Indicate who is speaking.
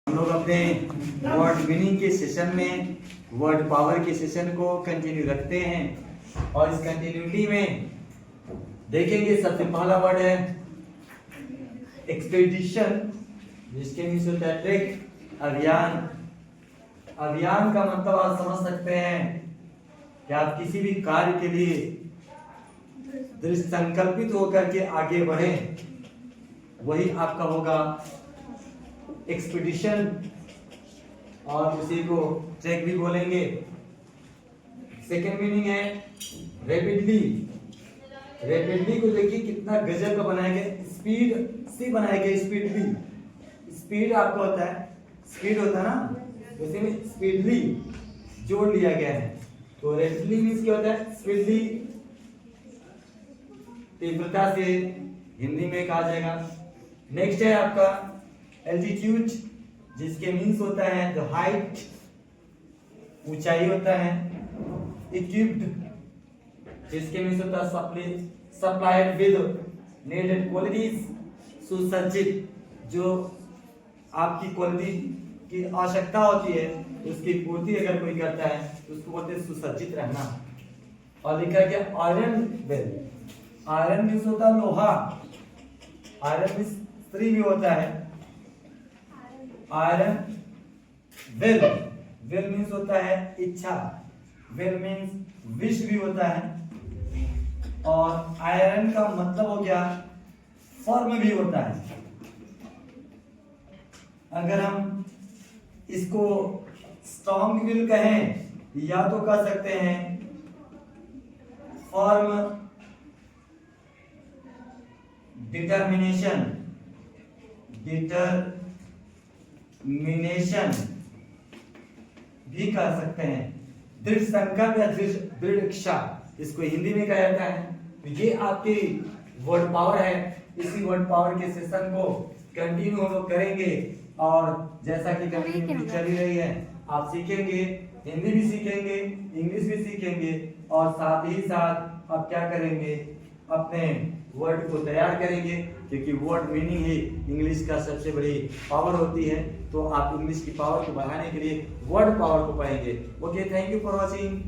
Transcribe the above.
Speaker 1: हम लोग अपने वर्ड मीनिंग के सेशन में वर्ड पावर के सेशन को कंटिन्यू रखते हैं और इस कंटिन्यूटी में देखेंगे सबसे पहला वर्ड है एक्सपेडिशन, जिसके मीन्स होता है ट्रिक, अभियान। अभियान का मतलब आप समझ सकते हैं कि आप किसी भी कार्य के लिए दृढ़ संकल्पित होकर के आगे बढ़े, वही आपका होगा एक्सपीडिशन, और उसी को ट्रैक भी बोलेंगे। सेकेंड मीनिंग है रैपिडली। रैपिडली को देखिए कितना गजब का बनाया गया, स्पीड से बनाया गया, स्पीडली। स्पीड आपको होता है, स्पीड होता है ना, उसी में स्पीडली जोड़ लिया गया है। तो रैपिडली मीन्स क्या होता है? स्पीडली, तीव्रता से हिंदी में कहा जाएगा। नेक्स्ट है आपका एल्टीट्यूड, जिसके मीन्स होता है द हाइट, ऊंचाई होता है। इक्विप्ड, जिसके मीन्स होता है सप्लाइड विद नीडेड क्वालिटीज, सुसज्जित, जो आपकी क्वालिटी की आवश्यकता होती है उसकी पूर्ति अगर कोई करता है तो उसको बोलते हैं सुसज्जित रहना। और लिखा गया आयरन वेल। आयरन मीन्स होता है लोहा, आयरन मीन्स स्त्री भी होता है। आयरन विल, विल मीन्स होता है इच्छा, विल मीन्स विश भी होता है। और आयरन का मतलब हो गया फर्म भी होता है। अगर हम इसको स्ट्रॉन्ग विल कहें या तो कह सकते हैं फर्म डिटर्मिनेशन, डिटर्मिनेशन भी कह सकते हैं। दृढ़ संकल्प या दृढ़ इच्छा, इसको हिंदी में कहा जाता है। तो ये आपकी वर्ड पावर है। इसी वर्ड पावर के सेशन को कंटिन्यू हम लोग करेंगे, और जैसा कि कंटिन्यू चल ही रही है, आप सीखेंगे, हिंदी भी सीखेंगे, इंग्लिश भी सीखेंगे, और साथ ही साथ आप क्या करेंगे, अपने वर्ड को तैयार करेंगे, क्योंकि वर्ड मीनिंग ही इंग्लिश का सबसे बड़ी पावर होती है। तो आप इंग्लिश की पावर को बढ़ाने के लिए वर्ड पावर को पढ़ेंगे। Okay, thank you for watching.